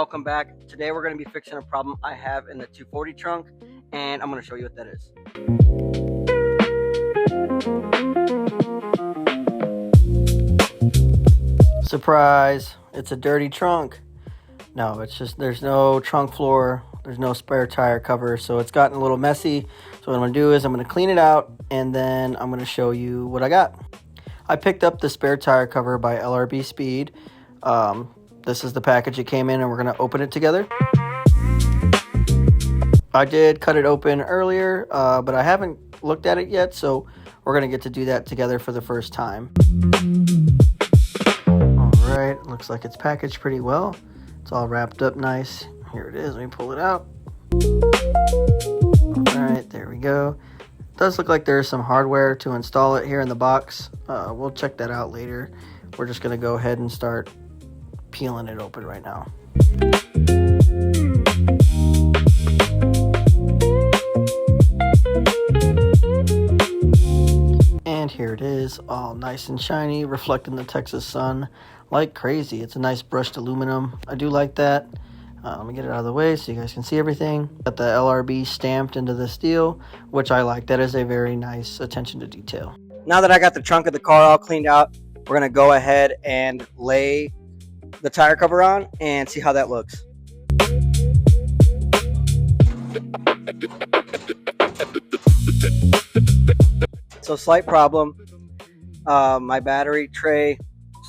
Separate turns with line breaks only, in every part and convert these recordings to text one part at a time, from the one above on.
welcome back. Today we're going to be fixing a problem I have in the 240 trunk, and I'm going to show you what that is. Surprise, it's a dirty trunk. No, it's just there's no trunk floor, there's no spare tire cover, so it's gotten a little messy. So what I'm going to do is I'm going to clean it out, and then I'm going to show you what I got. I picked up the spare tire cover by LRB Speed. This is the package it came in, and we're going to open it together. I did cut it open earlier, but I haven't looked at it yet, so we're going to get to do that together for the first time. Alright, looks like it's packaged pretty well. It's all wrapped up nice. Here it is, let me pull it out. Alright, there we go. It does look like there's some hardware to install it here in the box. We'll check that out later. We're just going to go ahead and start peeling it open right now. And here it is, all nice and shiny, reflecting the Texas sun like crazy. It's a nice brushed aluminum. I do like that. Let me get it out of the way so you guys can see everything. Got the LRB stamped into the steel, which I like. That is a very nice attention to detail. Now that I got the trunk of the car all cleaned out, we're going to go ahead and lay the tire cover on and see how that looks. So slight problem. My battery tray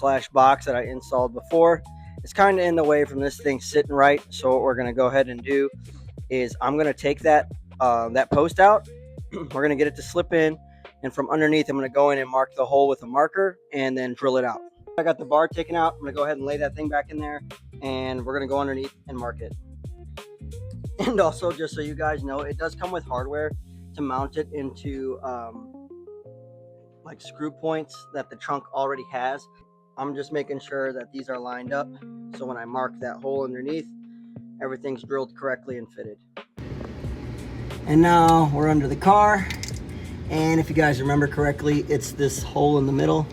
/ box that I installed before is kind of in the way from this thing sitting right. So what we're going to go ahead and do is I'm going to take that post out. We're going to get it to slip in, and from underneath I'm going to go in and mark the hole with a marker and then drill it out. I got the bar taken out. I'm going to go ahead and lay that thing back in there, and we're going to go underneath and mark it. And also, just so you guys know, it does come with hardware to mount it into like screw points that the trunk already has. I'm just making sure that these are lined up, so when I mark that hole underneath, everything's drilled correctly and fitted. And now we're under the car, and if you guys remember correctly, it's this hole in the middle,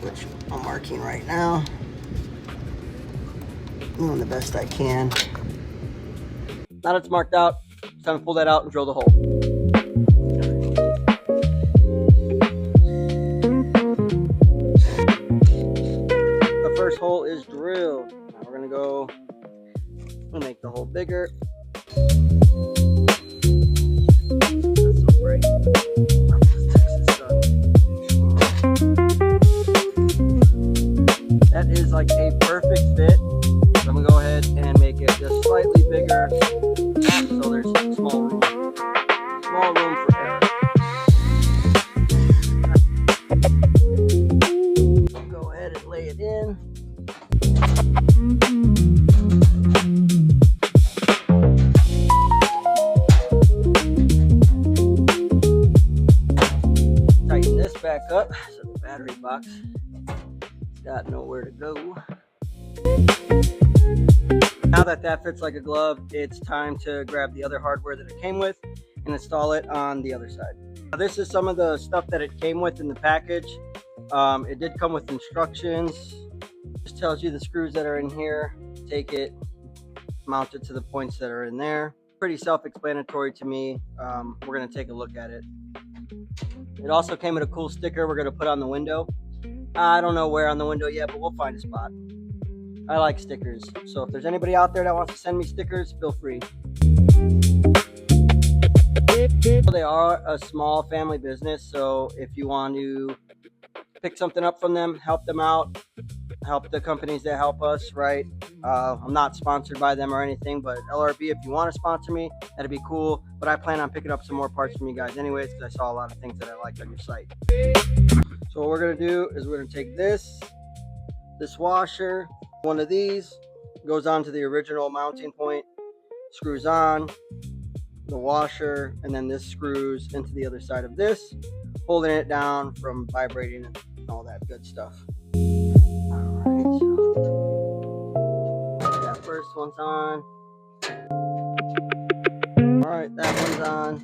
which I'm marking right now. Doing the best I can. Now that it's marked out, it's time to pull that out and drill the hole. The first hole is drilled. Now we're gonna go and make the hole bigger. That's so bright. That is like a perfect fit. So I'm gonna go ahead and make it just slightly bigger, so there's small room for error. Go ahead and lay it in. Tighten this back up so the battery box got nowhere to go. Now that fits like a glove, it's time to grab the other hardware that it came with and install it on the other side. Now, this is some of the stuff that it came with in the package. It did come with instructions. It just tells you the screws that are in here. Take it, mount it to the points that are in there. Pretty self-explanatory to me. We're going to take a look at it. It also came with a cool sticker we're going to put on the window. I don't know where on the window yet, but we'll find a spot. I like stickers, so if there's anybody out there that wants to send me stickers, feel free. They are a small family business, so if you want to pick something up from them, help them out, help the companies that help us, right? I'm not sponsored by them or anything, but LRB, if you want to sponsor me, that'd be cool. But I plan on picking up some more parts from you guys anyways, because I saw a lot of things that I liked on your site. So what we're going to do is we're going to take this washer, one of these goes onto the original mounting point, screws on the washer, and then this screws into the other side of this, holding it down from vibrating and all that good stuff. Alright, so that first one's on. Alright, that one's on.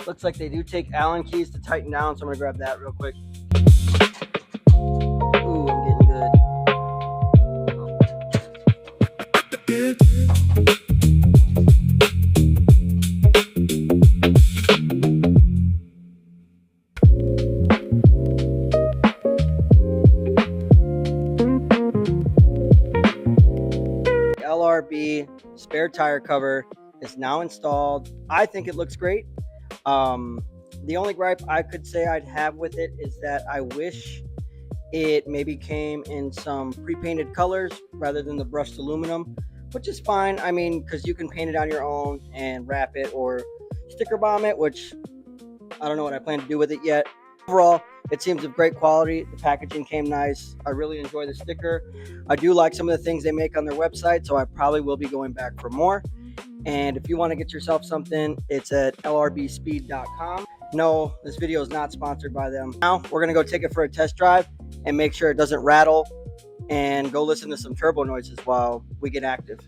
Looks like they do take Allen keys to tighten down, so I'm going to grab that real quick. Ooh, I'm spare tire cover is now installed. I think it looks great. The only gripe I could say I'd have with it is that I wish it maybe came in some pre-painted colors rather than the brushed aluminum, which is fine. I mean, because you can paint it on your own and wrap it or sticker bomb it, which I don't know what I plan to do with it yet. Overall, it seems of great quality. The packaging came nice. I really enjoy the sticker. I do like some of the things they make on their website, so I probably will be going back for more. And if you want to get yourself something, it's at lrbspeed.com. No, this video is not sponsored by them. Now we're going to go take it for a test drive and make sure it doesn't rattle, and go listen to some turbo noises while we get active.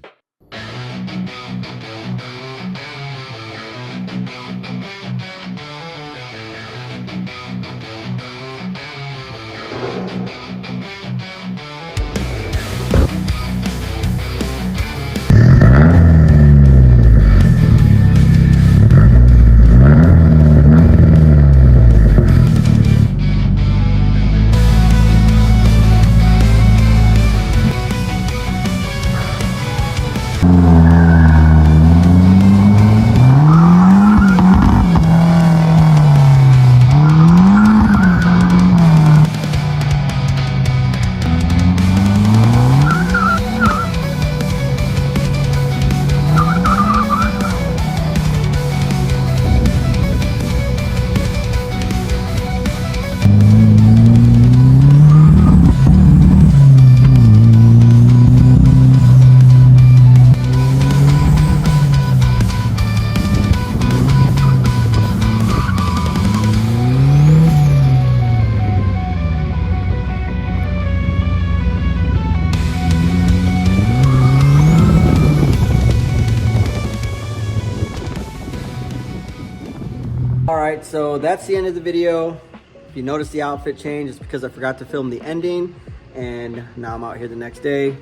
Alright, so that's the end of the video. If you notice the outfit change, it's because I forgot to film the ending, and now I'm out here the next day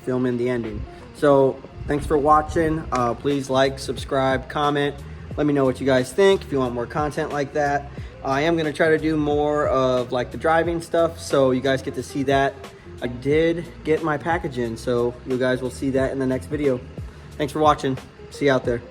filming the ending. So thanks for watching. Please like, subscribe, comment. Let me know what you guys think if you want more content like that. I am going to try to do more of like the driving stuff, so you guys get to see that. I did get my package in, so you guys will see that in the next video. Thanks for watching. See you out there.